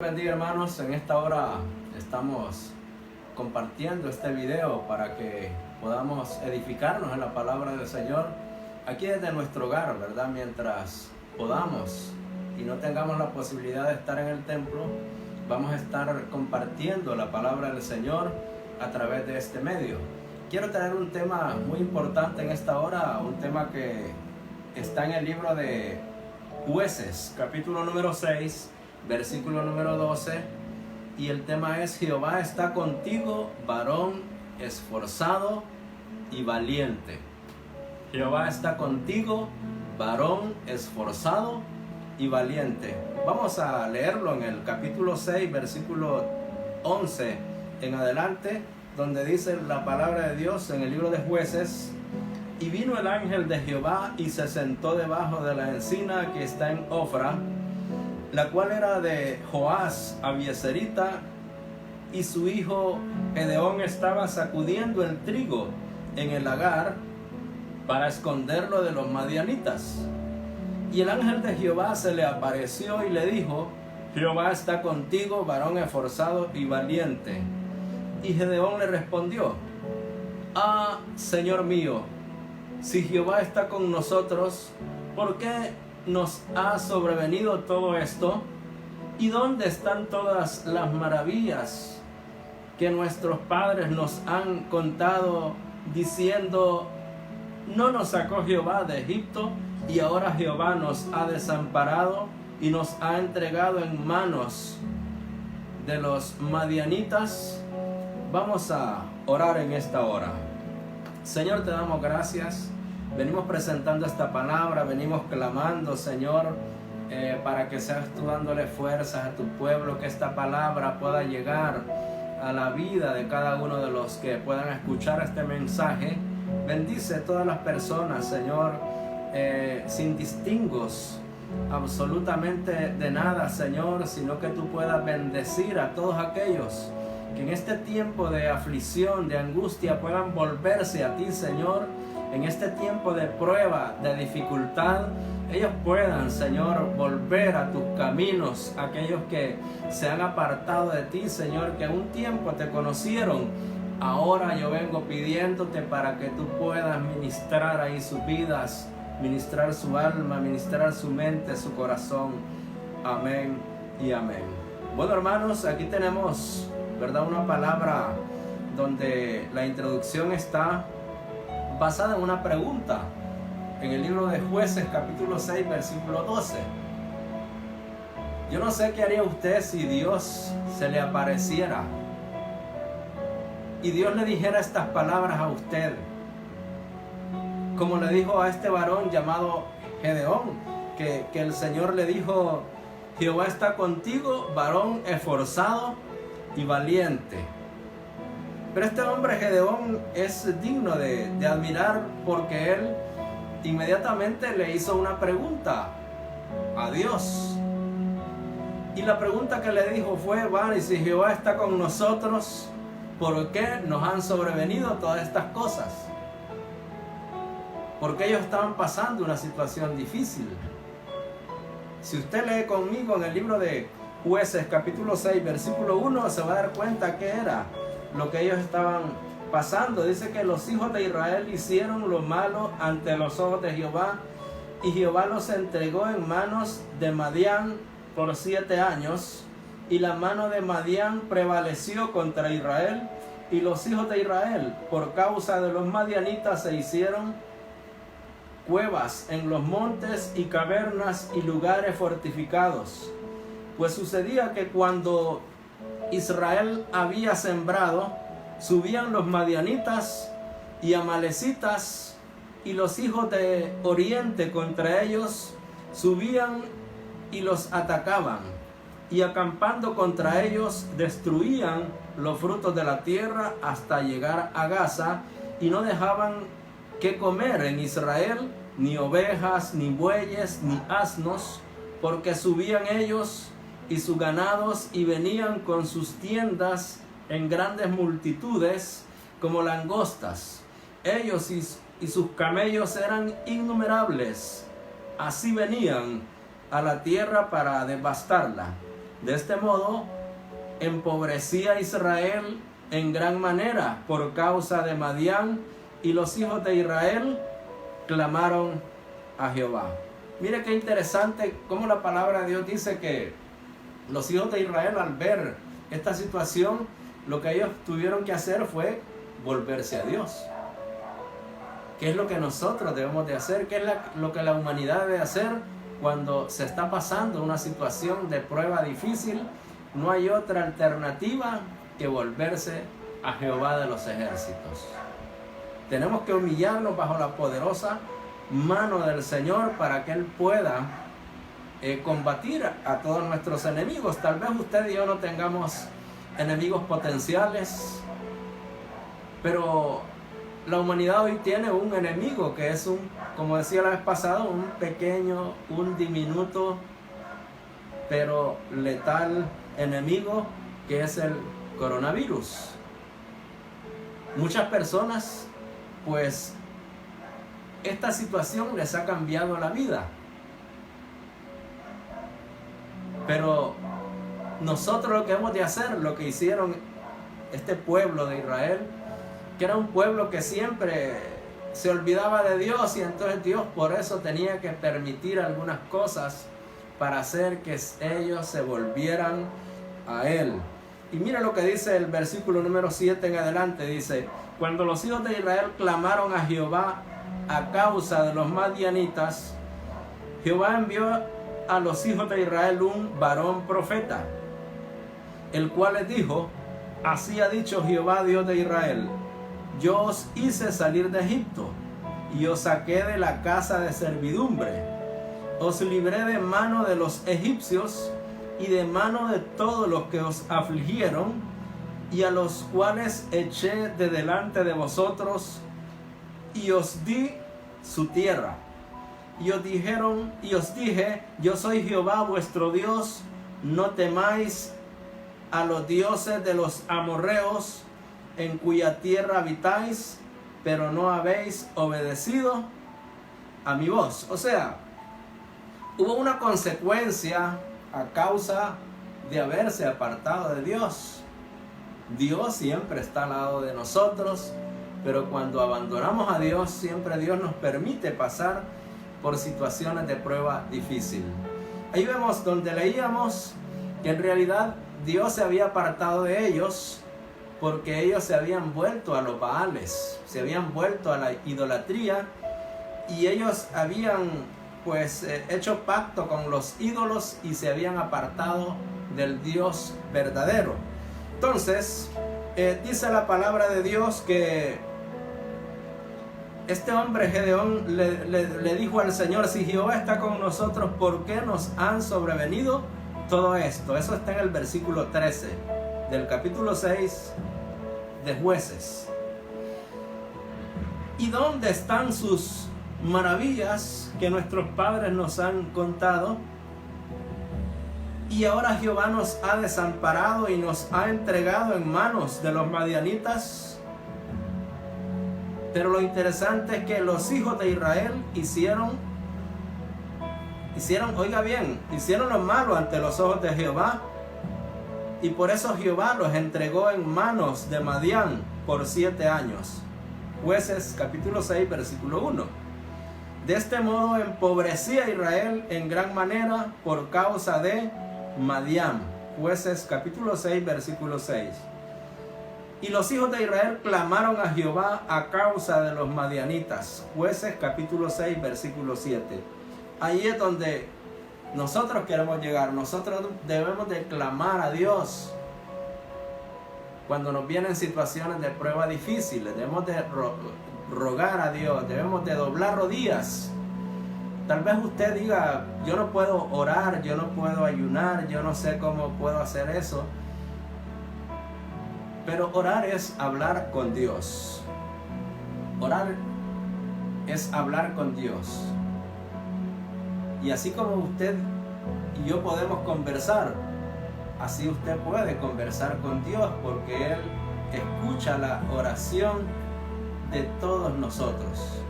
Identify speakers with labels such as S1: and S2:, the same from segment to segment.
S1: Bendiga, hermanos. En esta hora estamos compartiendo este video para que podamos edificarnos en la palabra del Señor aquí desde nuestro hogar, ¿verdad? Mientras podamos y no tengamos la posibilidad de estar en el templo, vamos a estar compartiendo la palabra del Señor a través de este medio. Quiero traer un tema muy importante en esta hora, un tema que está en el libro de Jueces, capítulo número 6, versículo número 12, y el tema es: Jehová está contigo, varón esforzado y valiente. Jehová está contigo, varón esforzado y valiente. Vamos a leerlo en el capítulo 6, versículo 11 en adelante, donde dice la palabra de Dios en el libro de Jueces: Y vino el ángel de Jehová y se sentó debajo de la encina que está en Ofra, la cual era de Joás Abieserita, y su hijo Gedeón estaba sacudiendo el trigo en el lagar para esconderlo de los madianitas. Y el ángel de Jehová se le apareció y le dijo: Jehová está contigo, varón esforzado y valiente. Y Gedeón le respondió: Ah, Señor mío, si Jehová está con nosotros, ¿por qué nos ha sobrevenido todo esto? ¿Y dónde están todas las maravillas que nuestros padres nos han contado, diciendo: ¿no nos sacó Jehová de Egipto? Y ahora Jehová nos ha desamparado y nos ha entregado en manos de los madianitas. Vamos a orar en esta hora. Señor, te damos gracias. Venimos presentando esta palabra, venimos clamando, Señor, para que seas tú dándole fuerzas a tu pueblo, que esta palabra pueda llegar a la vida de cada uno de los que puedan escuchar este mensaje. Bendice a todas las personas, Señor, sin distingos absolutamente de nada, Señor, sino que tú puedas bendecir a todos aquellos que en este tiempo de aflicción, de angustia, puedan volverse a ti, Señor. En este tiempo de prueba, de dificultad, ellos puedan, Señor, volver a tus caminos. Aquellos que se han apartado de ti, Señor, que un tiempo te conocieron, ahora yo vengo pidiéndote para que tú puedas ministrar ahí sus vidas, ministrar su alma, ministrar su mente, su corazón. Amén y amén. Bueno, hermanos, aquí tenemos, ¿verdad?, una palabra donde la introducción está basada en una pregunta en el libro de Jueces, capítulo 6, versículo 12. Yo no sé qué haría usted si Dios se le apareciera y Dios le dijera estas palabras a usted, como le dijo a este varón llamado Gedeón, que el Señor le dijo: Jehová está contigo, varón esforzado y valiente. Pero este hombre Gedeón es digno de admirar, porque él inmediatamente le hizo una pregunta a Dios. Y la pregunta que le dijo fue: vale, y si Jehová está con nosotros, ¿por qué nos han sobrevenido todas estas cosas? Porque ellos estaban pasando una situación difícil. Si usted lee conmigo en el libro de Jueces, capítulo 6, versículo 1, se va a dar cuenta que era lo que ellos estaban pasando. Dice que los hijos de Israel hicieron lo malo ante los ojos de Jehová, y Jehová los entregó en manos de Madián por 7 años, y la mano de Madián prevaleció contra Israel, y los hijos de Israel, por causa de los madianitas, se hicieron cuevas en los montes y cavernas y lugares fortificados. Pues sucedía que cuando Israel había sembrado, subían los madianitas y amalecitas, y los hijos de Oriente contra ellos subían y los atacaban, y acampando contra ellos destruían los frutos de la tierra hasta llegar a Gaza, y no dejaban que comer en Israel ni ovejas, ni bueyes, ni asnos, porque subían ellos y sus ganados y venían con sus tiendas en grandes multitudes como langostas. Ellos y sus camellos eran innumerables. Así venían a la tierra para devastarla. De este modo, empobrecía Israel en gran manera por causa de Madián, y los hijos de Israel clamaron a Jehová. Mire qué interesante cómo la palabra de Dios dice que los hijos de Israel, al ver esta situación, lo que ellos tuvieron que hacer fue volverse a Dios. ¿Qué es lo que nosotros debemos de hacer? ¿Qué es lo que la humanidad debe hacer cuando se está pasando una situación de prueba difícil? No hay otra alternativa que volverse a Jehová de los ejércitos. Tenemos que humillarnos bajo la poderosa mano del Señor para que Él pueda combatir a todos nuestros enemigos. Tal vez usted y yo no tengamos enemigos potenciales, pero la humanidad hoy tiene un enemigo que es como decía la vez pasada, un pequeño, un diminuto, pero letal enemigo, que es el coronavirus. Muchas personas, pues, esta situación les ha cambiado la vida. Pero nosotros lo que hemos de hacer, lo que hicieron este pueblo de Israel, que era un pueblo que siempre se olvidaba de Dios, y entonces Dios por eso tenía que permitir algunas cosas para hacer que ellos se volvieran a Él. Y mira lo que dice el versículo número 7 en adelante, dice: cuando los hijos de Israel clamaron a Jehová a causa de los madianitas, Jehová envió a los hijos de Israel un varón profeta, el cual les dijo: así ha dicho Jehová, Dios de Israel: yo os hice salir de Egipto, y os saqué de la casa de servidumbre, os libré de mano de los egipcios, y de mano de todos los que os afligieron, y a los cuales eché de delante de vosotros, y os di su tierra. Y os dije: yo soy Jehová vuestro Dios, no temáis a los dioses de los amorreos, en cuya tierra habitáis, pero no habéis obedecido a mi voz. O sea, hubo una consecuencia a causa de haberse apartado de Dios. Dios siempre está al lado de nosotros, pero cuando abandonamos a Dios, siempre Dios nos permite pasar por situaciones de prueba difícil. Ahí vemos donde leíamos que en realidad Dios se había apartado de ellos porque ellos se habían vuelto a los Baales, se habían vuelto a la idolatría, y ellos habían pues hecho pacto con los ídolos y se habían apartado del Dios verdadero. Entonces dice la palabra de Dios que este hombre Gedeón le dijo al Señor: si Jehová está con nosotros, ¿por qué nos han sobrevenido todo esto? Eso está en el versículo 13 del capítulo 6 de Jueces. ¿Y dónde están sus maravillas que nuestros padres nos han contado? Y ahora Jehová nos ha desamparado y nos ha entregado en manos de los madianitas. Pero lo interesante es que los hijos de Israel hicieron, oiga bien, hicieron lo malo ante los ojos de Jehová, y por eso Jehová los entregó en manos de Madián por 7 años. Jueces capítulo 6 versículo 1. De este modo empobrecía Israel en gran manera por causa de Madián. Jueces capítulo 6 versículo 6. Y los hijos de Israel clamaron a Jehová a causa de los madianitas. Jueces capítulo 6 versículo 7. Ahí es donde nosotros queremos llegar. Nosotros debemos de clamar a Dios cuando nos vienen situaciones de prueba difíciles. Debemos de rogar a Dios, debemos de doblar rodillas. Tal vez usted diga: yo no puedo orar, yo no puedo ayunar, yo no sé cómo puedo hacer eso. Pero orar es hablar con Dios. Orar es hablar con Dios. Y así como usted y yo podemos conversar, así usted puede conversar con Dios, porque Él escucha la oración de todos nosotros.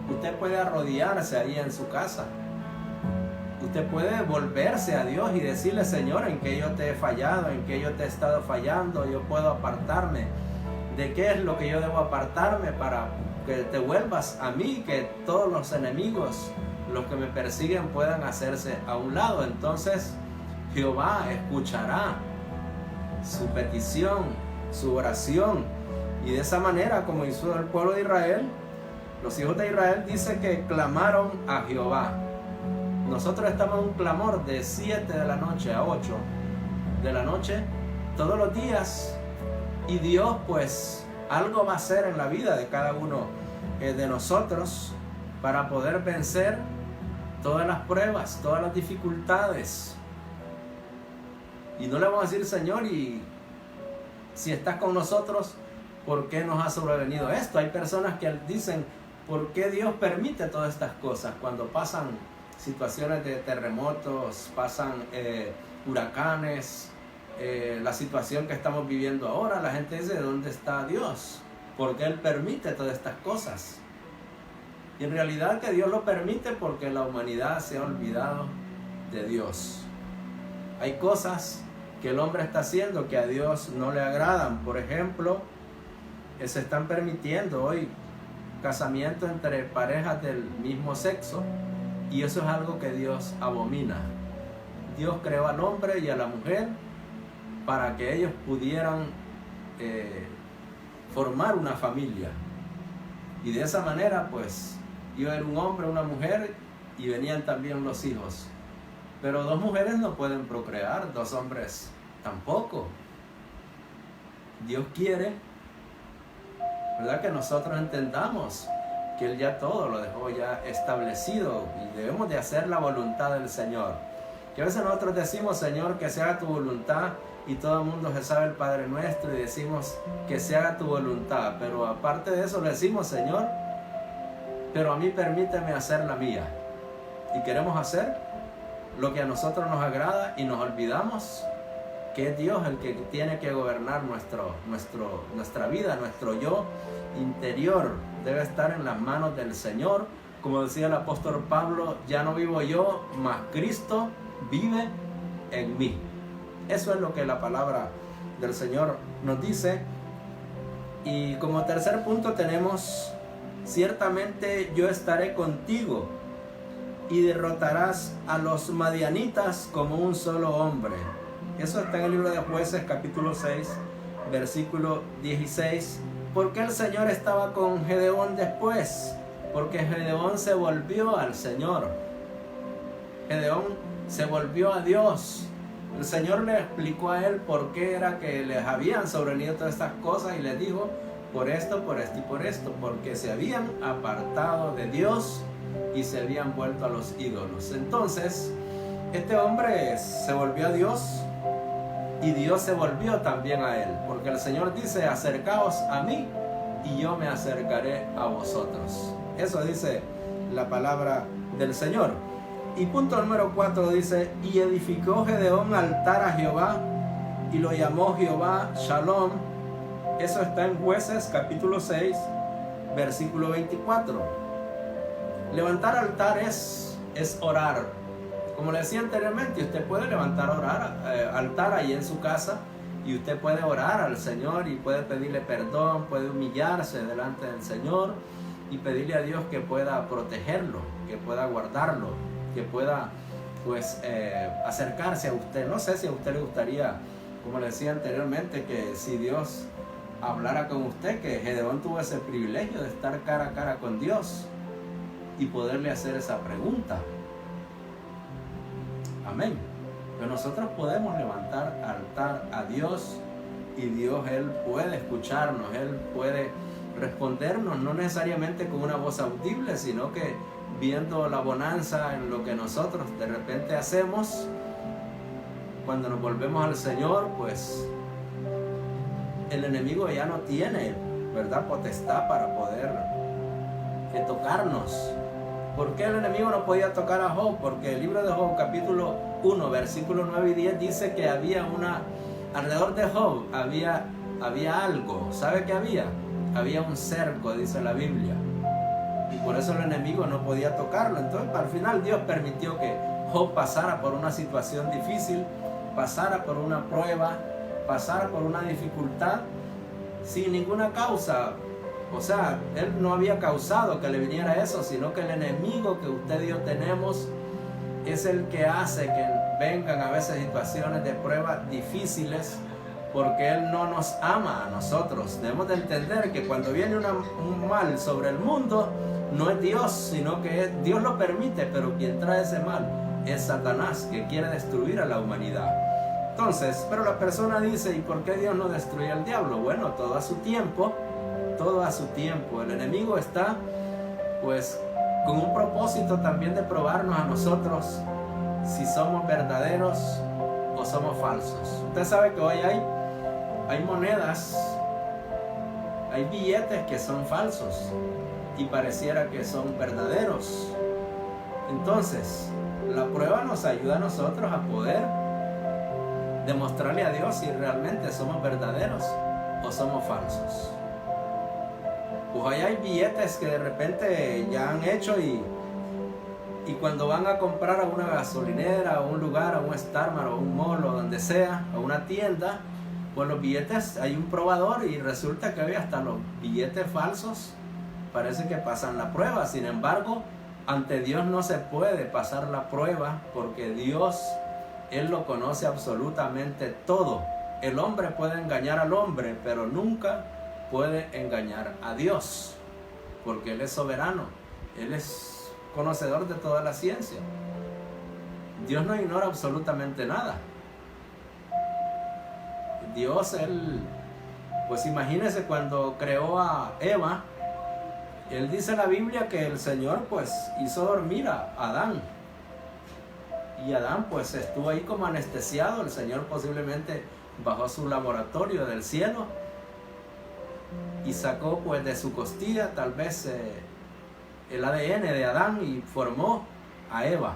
S1: Usted puede arrodillarse ahí en su casa. usted puede volverse a Dios y decirle: Señor, en que yo te he fallado, en que yo te he estado fallando, yo puedo apartarme. ¿De qué es lo que yo debo apartarme para que te vuelvas a mí, que todos los enemigos, los que me persiguen, puedan hacerse a un lado? Entonces Jehová escuchará su petición, su oración, y de esa manera, como hizo el pueblo de Israel, los hijos de Israel, dice que clamaron a Jehová. Nosotros estamos en un clamor de 7 de la noche a 8 de la noche todos los días, y Dios pues algo va a hacer en la vida de cada uno de nosotros para poder vencer todas las pruebas, todas las dificultades. Y no le vamos a decir: Señor, y si estás con nosotros, ¿por qué nos ha sobrevenido esto? Hay personas que dicen: ¿por qué Dios permite todas estas cosas? Cuando pasan situaciones de terremotos, pasan huracanes, la situación que estamos viviendo ahora, la gente dice: ¿dónde está Dios? ¿Por qué Él permite todas estas cosas? Y en realidad que Dios lo permite porque la humanidad se ha olvidado de Dios. Hay cosas que el hombre está haciendo que a Dios no le agradan. Por ejemplo, se están permitiendo hoy casamientos entre parejas del mismo sexo, y eso es algo que Dios abomina. Dios creó al hombre y a la mujer para que ellos pudieran formar una familia, y de esa manera pues iba a haber un hombre, una mujer, y venían también los hijos. Pero 2 mujeres no pueden procrear, 2 hombres tampoco. Dios quiere, ¿verdad?, que nosotros entendamos que Él ya todo lo dejó ya establecido, y debemos de hacer la voluntad del Señor. Que a veces nosotros decimos: Señor, que se haga tu voluntad, y todo el mundo se sabe el Padre Nuestro y decimos: que se haga tu voluntad. Pero aparte de eso le decimos: Señor, pero a mí permíteme hacer la mía. Y queremos hacer lo que a nosotros nos agrada, y nos olvidamos que es Dios el que tiene que gobernar nuestra vida. Nuestro yo interior debe estar en las manos del Señor. Como decía el apóstol Pablo: ya no vivo yo, mas Cristo vive en mí. Eso es lo que la palabra del Señor nos dice. Y como tercer punto tenemos: ciertamente yo estaré contigo, y derrotarás a los madianitas como un solo hombre. Eso está en el libro de Jueces, capítulo 6, versículo 16. ¿Por qué el Señor estaba con Gedeón después? Porque Gedeón se volvió al Señor. Gedeón se volvió a Dios. El Señor le explicó a él por qué era que les habían sobrevenido todas estas cosas, y les dijo: por esto, por esto y por esto, porque se habían apartado de Dios y se habían vuelto a los ídolos. Entonces, este hombre se volvió a Dios, y Dios se volvió también a él, porque el Señor dice: acercaos a mí y yo me acercaré a vosotros. Eso dice la palabra del Señor. Y punto número 4 dice: y edificó Gedeón altar a Jehová, y lo llamó Jehová Shalom. Eso está en Jueces capítulo 6, versículo 24. Levantar altar es orar. Como le decía anteriormente, usted puede levantar altar ahí en su casa, y usted puede orar al Señor y puede pedirle perdón, puede humillarse delante del Señor y pedirle a Dios que pueda protegerlo, que pueda guardarlo, que pueda pues acercarse a usted. No sé si a usted le gustaría, como le decía anteriormente, que si Dios hablara con usted, que Gedeón tuvo ese privilegio de estar cara a cara con Dios y poderle hacer esa pregunta. Amén. Pero nosotros podemos levantar altar a Dios, y Dios, Él puede escucharnos, Él puede respondernos, no necesariamente con una voz audible, sino que viendo la bonanza en lo que nosotros de repente hacemos. Cuando nos volvemos al Señor, pues el enemigo ya no tiene, ¿verdad?, potestad para poder tocarnos. ¿Por qué el enemigo no podía tocar a Job? Porque el libro de Job, capítulo 1, versículos 9 y 10, dice que había alrededor de Job había algo. ¿Sabe qué había? Había un cerco, dice la Biblia. Y por eso el enemigo no podía tocarlo. Entonces, al final Dios permitió que Job pasara por una situación difícil, pasara por una prueba, pasara por una dificultad sin ninguna causa. O sea, él no había causado que le viniera eso, sino que el enemigo que usted y yo tenemos es el que hace que vengan a veces situaciones de prueba difíciles, porque él no nos ama a nosotros. Debemos de entender que cuando viene un mal sobre el mundo, no es Dios, sino que Dios lo permite, pero quien trae ese mal es Satanás, que quiere destruir a la humanidad. Entonces, pero la persona dice, ¿y por qué Dios no destruye al diablo? Bueno, todo a su tiempo, todo a su tiempo. El enemigo está, pues, con un propósito también de probarnos a nosotros si somos verdaderos o somos falsos. Usted sabe que hoy hay monedas, hay billetes que son falsos y pareciera que son verdaderos. Entonces, la prueba nos ayuda a nosotros a poder demostrarle a Dios si realmente somos verdaderos o somos falsos. Pues ahí hay billetes que de repente ya han hecho y cuando van a comprar a una gasolinera, a un lugar, a un Starmart o un mall o donde sea, a una tienda, pues los billetes, hay un probador y resulta que hoy hasta los billetes falsos parece que pasan la prueba. Sin embargo, ante Dios no se puede pasar la prueba, porque Dios, Él lo conoce absolutamente todo. El hombre puede engañar al hombre, pero nunca puede engañar a Dios, porque Él es soberano, Él es conocedor de toda la ciencia. Dios no ignora absolutamente nada. Dios, Él, pues imagínese cuando creó a Eva, Él dice en la Biblia que el Señor pues hizo dormir a Adán. Y Adán pues estuvo ahí como anestesiado. El Señor posiblemente bajó a su laboratorio del cielo y sacó pues de su costilla tal vez el ADN de Adán y formó a Eva.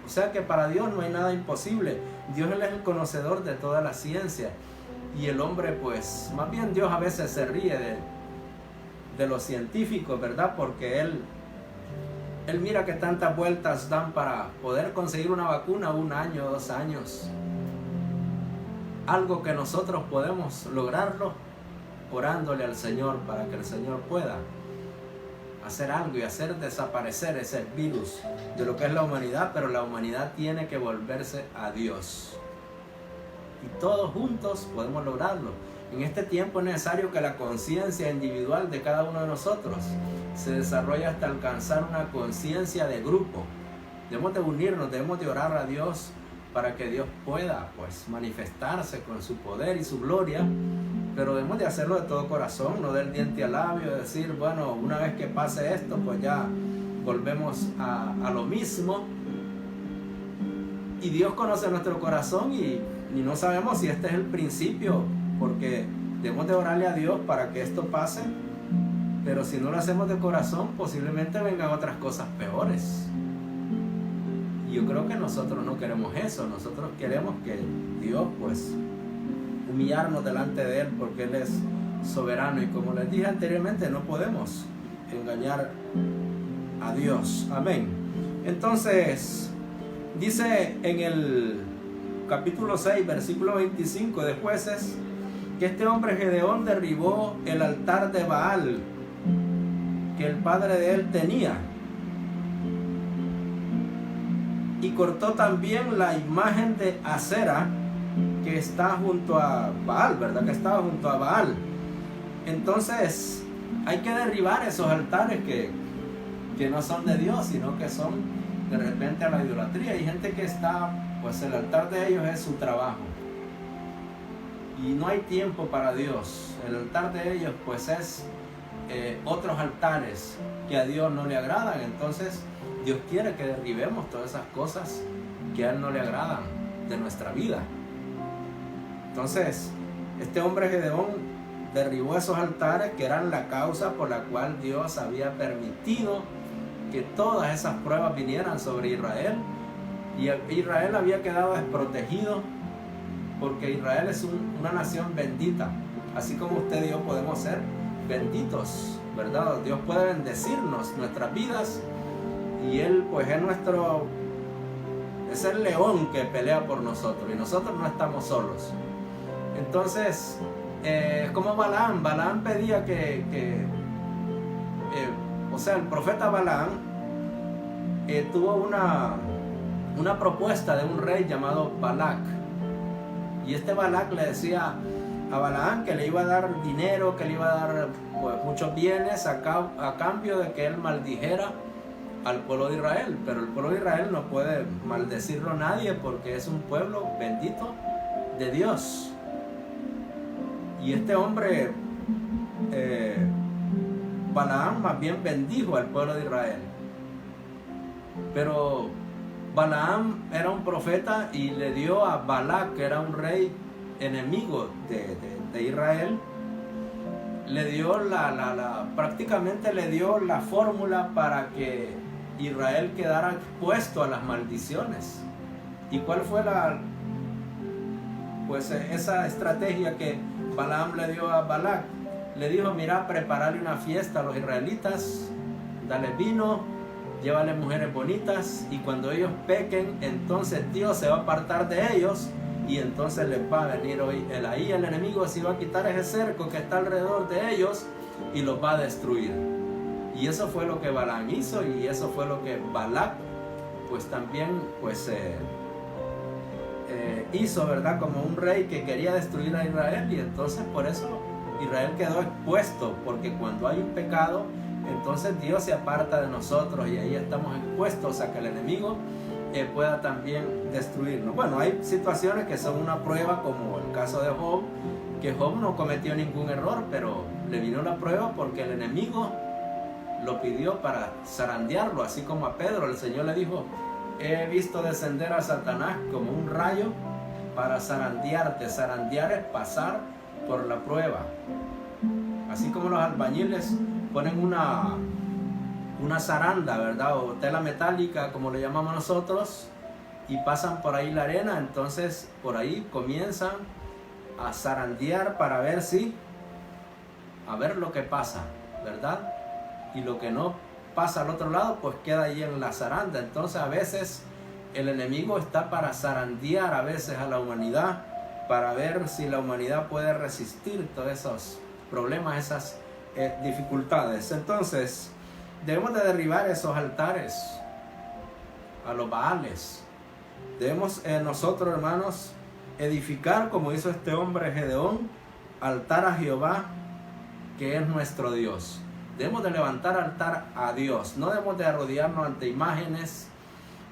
S1: O sea que para Dios no hay nada imposible. Dios, Él es el conocedor de toda la ciencia. Y el hombre pues, más bien Dios a veces se ríe de los científicos, ¿verdad? Porque Él mira que tantas vueltas dan para poder conseguir una vacuna, 1 año, 2 años. Algo que nosotros podemos lograrlo orándole al Señor para que el Señor pueda hacer algo y hacer desaparecer ese virus de lo que es la humanidad, pero la humanidad tiene que volverse a Dios. Y todos juntos podemos lograrlo. En este tiempo es necesario que la conciencia individual de cada uno de nosotros se desarrolle hasta alcanzar una conciencia de grupo. Debemos de unirnos, debemos de orar a Dios para que Dios pueda pues manifestarse con su poder y su gloria, pero debemos de hacerlo de todo corazón, no del diente al labio, decir, bueno, una vez que pase esto, pues ya volvemos a lo mismo. Y Dios conoce nuestro corazón y no sabemos si este es el principio, porque debemos de orarle a Dios para que esto pase, pero si no lo hacemos de corazón, posiblemente vengan otras cosas peores. Y yo creo que nosotros no queremos eso. Nosotros queremos que Dios, pues, humillarnos delante de Él, porque Él es soberano. Y como les dije anteriormente, no podemos engañar a Dios. Amén. Entonces, dice en el capítulo 6, versículo 25 de Jueces, que este hombre Gedeón derribó el altar de Baal que el padre de él tenía, y cortó también la imagen de Acera que está junto a Baal, ¿verdad? Que estaba junto a Baal. Entonces hay que derribar esos altares que no son de Dios, sino que son de repente a la idolatría. Hay gente que está, pues el altar de ellos es su trabajo y no hay tiempo para Dios. El altar de ellos pues es otros altares que a Dios no le agradan. Entonces Dios quiere que derribemos todas esas cosas que a Él no le agradan de nuestra vida. Entonces este hombre Gedeón derribó esos altares que eran la causa por la cual Dios había permitido que todas esas pruebas vinieran sobre Israel, y Israel había quedado desprotegido, porque Israel es una nación bendita, así como usted y yo podemos ser benditos, ¿verdad? Dios puede bendecirnos nuestras vidas, y Él pues es nuestro es el león que pelea por nosotros y nosotros no estamos solos. Entonces, como Balaam pedía o sea, el profeta Balaam tuvo una propuesta de un rey llamado Balac. Y este Balac le decía a Balaam que le iba a dar dinero, que le iba a dar pues, muchos bienes a cambio de que él maldijera al pueblo de Israel. Pero el pueblo de Israel no puede maldecirlo a nadie porque es un pueblo bendito de Dios. Y este hombre, Balaam, más bien bendijo al pueblo de Israel. Pero Balaam era un profeta y le dio a Balac, que era un rey enemigo de Israel, le dio prácticamente le dio la fórmula para que Israel quedara expuesto a las maldiciones. ¿Y cuál fue pues esa estrategia que Balaam le dio a Balac? Le dijo: mira, prepararle una fiesta a los israelitas, dale vino, llévale mujeres bonitas, y cuando ellos pequen, entonces Dios se va a apartar de ellos, y entonces les va a venir ahí el enemigo se va a quitar ese cerco que está alrededor de ellos y los va a destruir. Y eso fue lo que Balaam hizo, y eso fue lo que Balac pues también pues hizo, ¿verdad? Como un rey que quería destruir a Israel, y entonces por eso Israel quedó expuesto, porque cuando hay un pecado, entonces Dios se aparta de nosotros y ahí estamos expuestos a que el enemigo pueda también destruirnos. Bueno, hay situaciones que son una prueba, como el caso de Job, que Job no cometió ningún error, pero le vino la prueba porque el enemigo lo pidió para zarandearlo, así como a Pedro. El Señor le dijo: he visto descender a Satanás como un rayo para zarandearte. Zarandear es pasar por la prueba. Así como los albañiles ponen una zaranda, ¿verdad? O tela metálica, como le llamamos nosotros, y pasan por ahí la arena, entonces por ahí comienzan a zarandear para ver a ver lo que pasa, ¿verdad? Y lo que no pasa al otro lado, pues queda ahí en la zaranda. Entonces a veces el enemigo está para zarandear a veces a la humanidad, para ver si la humanidad puede resistir todos esos problemas, esas dificultades. Entonces debemos de derribar esos altares a los Baales. Debemos nosotros, hermanos, edificar, como hizo este hombre Gedeón, altar a Jehová, que es nuestro Dios. Debemos de levantar altar a Dios. No debemos de arrodillarnos ante imágenes,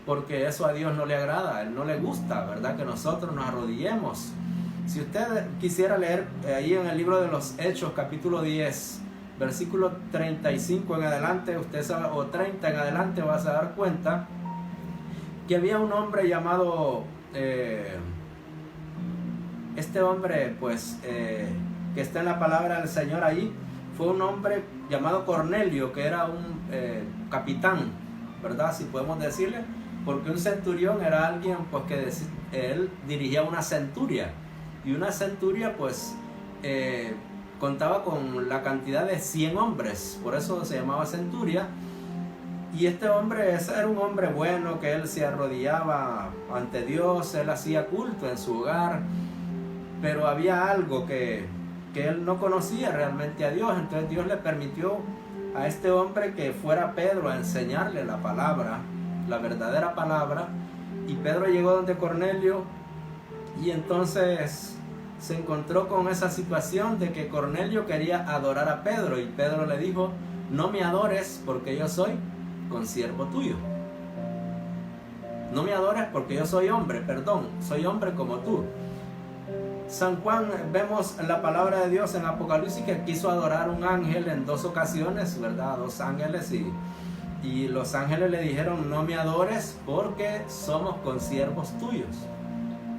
S1: porque eso a Dios no le agrada, a Él no le gusta, ¿verdad? Que nosotros nos arrodillemos. Si usted quisiera leer ahí en el libro de los Hechos, capítulo 10, versículo 35 en adelante, usted sabe, o 30 en adelante, vas a dar cuenta que había un hombre llamado, este hombre pues que está en la palabra del Señor ahí, fue un hombre llamado Cornelio, que era un capitán, ¿verdad? Si podemos decirle, porque un centurión era alguien pues que él dirigía una centuria, y una centuria pues contaba con la cantidad de 100 hombres, por eso se llamaba centuria. Y este hombre, ese era un hombre bueno, que él se arrodillaba ante Dios, él hacía culto en su hogar, pero había algo que él no conocía realmente a Dios. Entonces Dios le permitió a este hombre que fuera Pedro a enseñarle la palabra, la verdadera palabra. Y Pedro llegó donde Cornelio, y entonces se encontró con esa situación de que Cornelio quería adorar a Pedro, y Pedro le dijo: no me adores porque yo soy consiervo tuyo. No me adores porque yo soy hombre, soy hombre como tú. San Juan, vemos la palabra de Dios en Apocalipsis que quiso adorar un ángel en 2 ocasiones, ¿verdad? 2 ángeles, y los ángeles le dijeron: no me adores porque somos consiervos tuyos.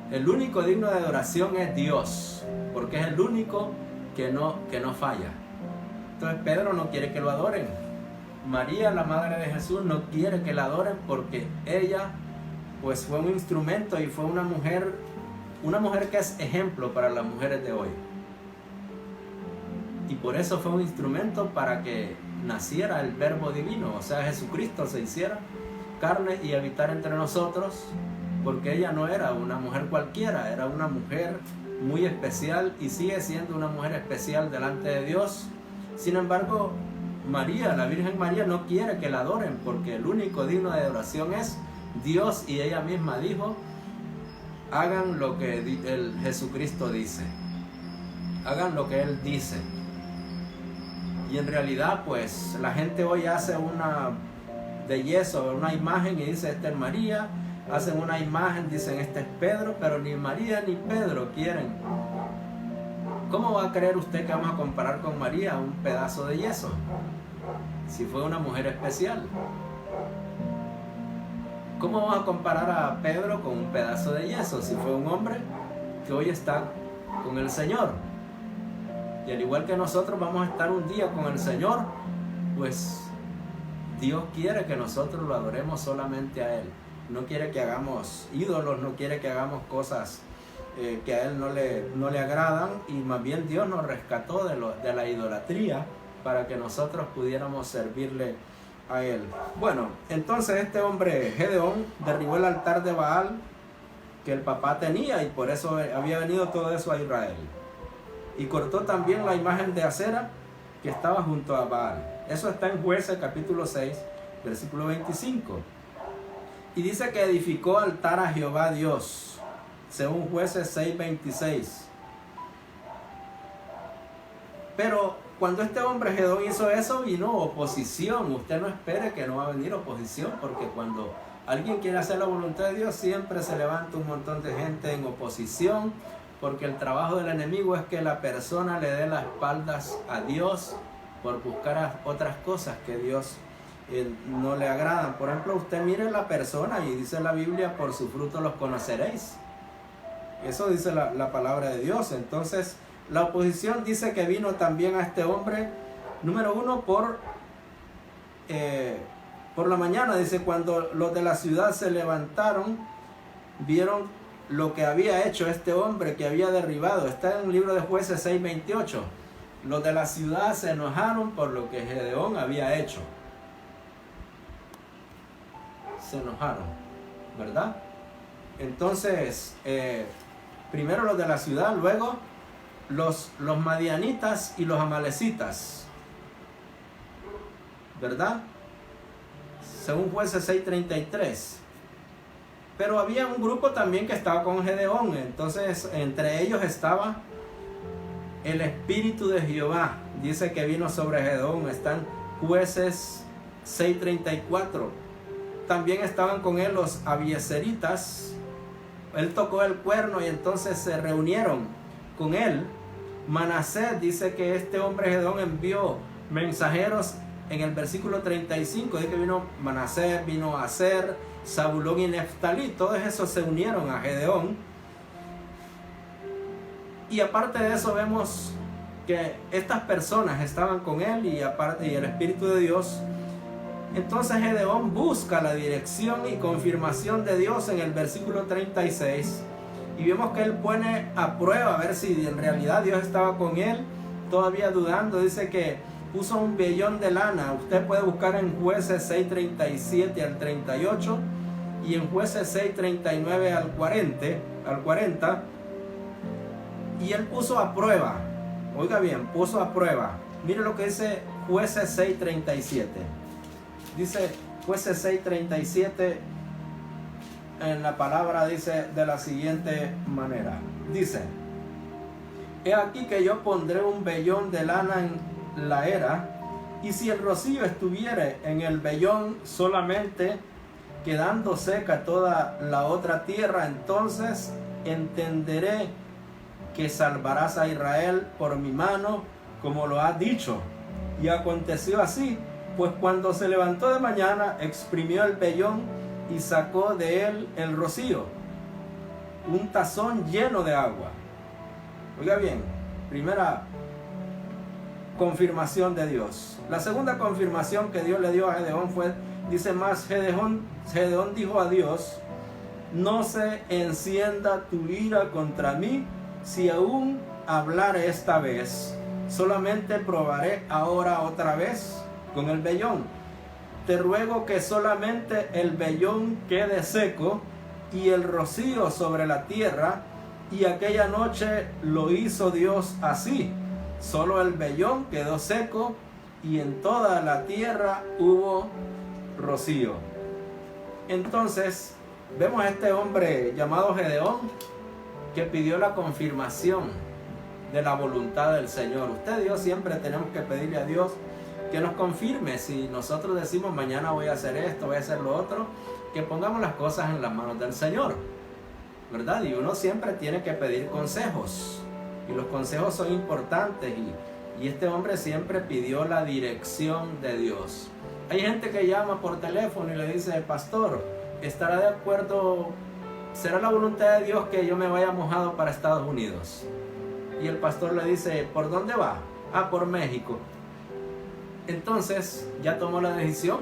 S1: El único digno de adoración es Dios, porque es el único que no falla. Entonces Pedro no quiere que lo adoren. María, la madre de Jesús, no quiere que la adoren, porque ella pues fue un instrumento y fue una mujer que es ejemplo para las mujeres de hoy. Y por eso fue un instrumento para que naciera el Verbo divino, o sea, Jesucristo se hiciera carne y habitara entre nosotros. porque ella no era una mujer cualquiera, era una mujer muy especial y sigue siendo una mujer especial delante de Dios. Sin embargo, María, la Virgen María, no quiere que la adoren, porque el único digno de adoración es Dios, y ella misma dijo: hagan lo que el Jesucristo dice, hagan lo que Él dice. Y en realidad, pues, la gente hoy hace una de yeso, una imagen, y dice: esta es María. Hacen una imagen, dicen: este es Pedro, pero ni María ni Pedro quieren. ¿Cómo va a creer usted que vamos a comparar con María un pedazo de yeso, si fue una mujer especial? ¿Cómo vamos a comparar a Pedro con un pedazo de yeso, si fue un hombre que hoy está con el Señor? Y al igual que nosotros vamos a estar un día con el Señor, pues Dios quiere que nosotros lo adoremos solamente a Él. No quiere que hagamos ídolos, no quiere que hagamos cosas que a Él no le agradan, y más bien Dios nos rescató de la idolatría para que nosotros pudiéramos servirle a Él. Bueno, entonces este hombre Gedeón derribó el altar de Baal que el papá tenía, y por eso había venido todo eso a Israel. Y cortó también la imagen de Acera que estaba junto a Baal. Eso está en Jueces capítulo 6, versículo 25. Y dice que edificó altar a Jehová Dios, según Jueces 6:26. Pero cuando este hombre Gedeón hizo eso, vino oposición. Usted no espere que no va a venir oposición, porque cuando alguien quiere hacer la voluntad de Dios, siempre se levanta un montón de gente en oposición, porque el trabajo del enemigo es que la persona le dé las espaldas a Dios por buscar otras cosas que Dios no le agradan. Por ejemplo, usted mire la persona, y dice la Biblia: por su fruto los conoceréis. Eso dice la palabra de Dios. Entonces, la oposición dice que vino también a este hombre, número uno, por la mañana. Dice: cuando los de la ciudad se levantaron, vieron lo que había hecho este hombre que había derribado. Está en el libro de Jueces 6:28. Los de la ciudad se enojaron por lo que Gedeón había hecho. Se enojaron, ¿verdad? Entonces, primero los de la ciudad, luego los madianitas y los amalecitas, ¿verdad? Según Jueces 6:33. Pero había un grupo también que estaba con Gedeón. Entonces, entre ellos estaba el Espíritu de Jehová. Dice que vino sobre Gedeón. Están Jueces 6:34. También estaban con él los abiezeritas. Él tocó el cuerno y entonces se reunieron con él. Manasés, dice que este hombre Gedeón envió mensajeros en el versículo 35. Dice que vino Manasés, vino Aser, Zabulón y Neftalí. Todos esos se unieron a Gedeón. Y aparte de eso, vemos que estas personas estaban con él, y aparte, y el Espíritu de Dios. Entonces Gedeón busca la dirección y confirmación de Dios en el versículo 36. Y vemos que él pone a prueba a ver si en realidad Dios estaba con él. Todavía dudando, dice que puso un vellón de lana. Usted puede buscar en Jueces 6:37 al 38 y en Jueces 6:39 al 40. Y él puso a prueba. Oiga bien, puso a prueba. Mire lo que dice Jueces 6:37. Dice Jueces 6:37 en la palabra, dice de la siguiente manera. Dice: he aquí que yo pondré un vellón de lana en la era, y si el rocío estuviere en el vellón solamente, quedando seca toda la otra tierra, entonces entenderé que salvarás a Israel por mi mano, como lo has dicho. Y aconteció así, pues cuando se levantó de mañana, exprimió el vellón y sacó de él el rocío, un tazón lleno de agua. Oiga bien, primera confirmación de Dios. La segunda confirmación que Dios le dio a Gedeón fue, dice más, Gedeón dijo a Dios: no se encienda tu ira contra mí, si aún hablare esta vez, solamente probaré ahora otra vez con el vellón. Te ruego que solamente el vellón quede seco, y el rocío sobre la tierra, y aquella noche lo hizo Dios así. Solo el vellón quedó seco, y en toda la tierra hubo rocío. Entonces, vemos a este hombre llamado Gedeón, que pidió la confirmación de la voluntad del Señor. Usted y yo siempre tenemos que pedirle a Dios que nos confirme. Si nosotros decimos mañana voy a hacer esto, voy a hacer lo otro, que pongamos las cosas en las manos del Señor, ¿verdad? Y uno siempre tiene que pedir consejos, y los consejos son importantes, y este hombre siempre pidió la dirección de Dios. Hay gente que llama por teléfono y le dice: pastor, ¿estará de acuerdo? ¿Será la voluntad de Dios que yo me vaya mojado para Estados Unidos? Y el pastor le dice: ¿por dónde va? Ah, por México. Entonces ya tomó la decisión.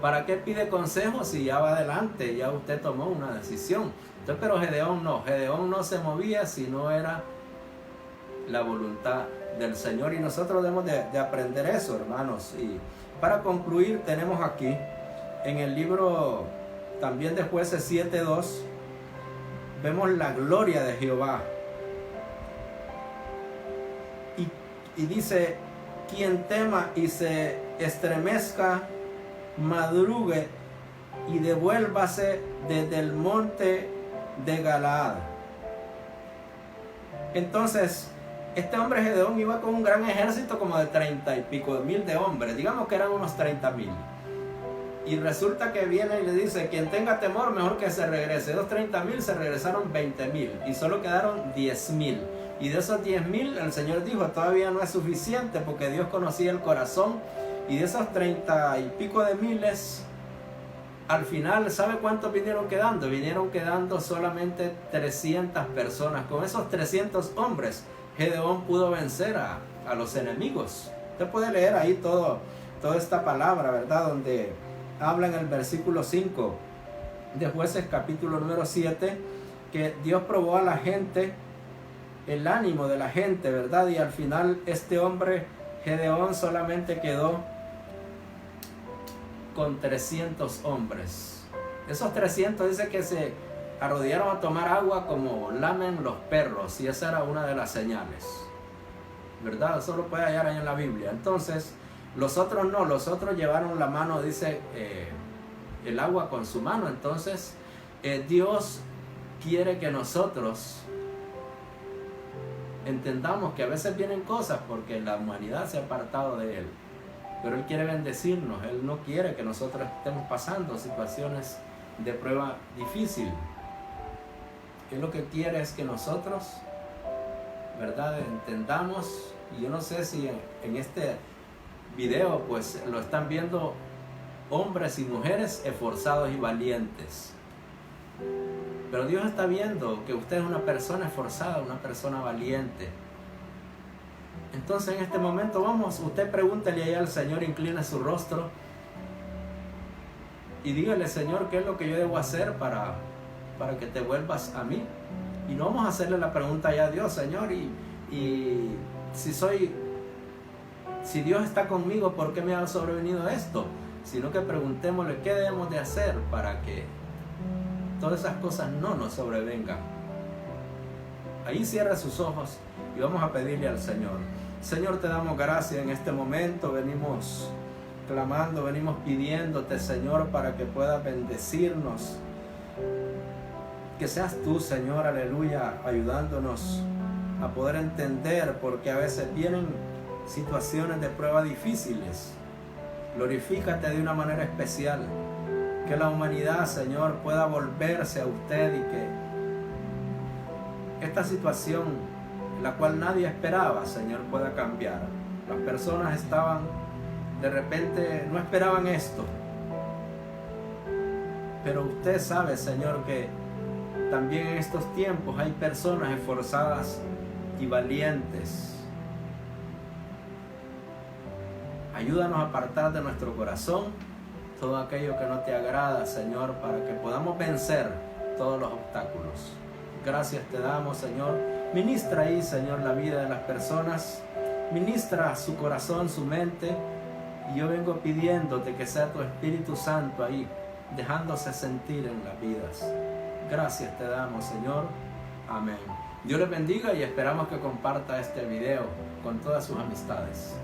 S1: ¿Para qué pide consejos si ya va adelante? Ya usted tomó una decisión. Entonces, pero Gedeón no se movía si no era la voluntad del Señor, y nosotros debemos de aprender eso, hermanos. Y para concluir, tenemos aquí en el libro también de Jueces 7:2, vemos la gloria de Jehová, y dice: quien tema y se estremezca, madrugue y devuélvase desde el monte de Galaad. Entonces, este hombre Gedeón iba con un gran ejército, como de 30 y pico de mil de hombres, digamos que eran unos 30,000. Y resulta que viene y le dice: quien tenga temor, mejor que se regrese. De los 30,000 se regresaron 20,000, y solo quedaron 10,000. Y de esos 10,000, el Señor dijo: todavía no es suficiente, porque Dios conocía el corazón. Y de esos 30 y pico de miles, al final, ¿sabe cuántos vinieron quedando? Vinieron quedando solamente 300 personas. Con esos 300 hombres, Gedeón pudo vencer a los enemigos. Usted puede leer ahí toda esta palabra, ¿verdad? Donde habla en el versículo 5 de Jueces capítulo número 7, que Dios probó a la gente, el ánimo de la gente, ¿verdad? Y al final este hombre Gedeón solamente quedó con 300 hombres. Esos 300 dice que se arrodillaron a tomar agua como lamen los perros, y esa era una de las señales, ¿verdad? Eso lo puede hallar ahí en la Biblia. Entonces, los otros no, los otros llevaron la mano, dice, el agua con su mano. Entonces, Dios quiere que nosotros entendamos que a veces vienen cosas porque la humanidad se ha apartado de Él, pero Él quiere bendecirnos. Él no quiere que nosotros estemos pasando situaciones de prueba difícil. Él lo que quiere es que nosotros, ¿verdad?, entendamos. Y yo no sé si en este video pues lo están viendo hombres y mujeres esforzados y valientes, pero Dios está viendo que usted es una persona esforzada, una persona valiente. Entonces, en este momento, usted pregúntele ahí al Señor, incline su rostro y dígale: Señor, ¿qué es lo que yo debo hacer para que te vuelvas a mí? Y no vamos a hacerle la pregunta ya a Dios: Señor, y si Dios está conmigo, ¿por qué me ha sobrevenido esto? Sino que preguntémosle qué debemos de hacer para que todas esas cosas no nos sobrevengan. Ahí cierra sus ojos y vamos a pedirle al Señor. Señor, te damos gracias en este momento. Venimos clamando, venimos pidiéndote, Señor, para que puedas bendecirnos. Que seas tú, Señor, aleluya, ayudándonos a poder entender, porque a veces vienen situaciones de prueba difíciles. Glorifícate de una manera especial. Que la humanidad, Señor, pueda volverse a usted, y que esta situación, la cual nadie esperaba, Señor, pueda cambiar. Las personas de repente no esperaban esto, pero usted sabe, Señor, que también en estos tiempos hay personas esforzadas y valientes. Ayúdanos a apartar de nuestro corazón todo aquello que no te agrada, Señor, para que podamos vencer todos los obstáculos. Gracias te damos, Señor. Ministra ahí, Señor, la vida de las personas. Ministra su corazón, su mente. Y yo vengo pidiéndote que sea tu Espíritu Santo ahí, dejándose sentir en las vidas. Gracias te damos, Señor. Amén. Dios les bendiga y esperamos que comparta este video con todas sus amistades.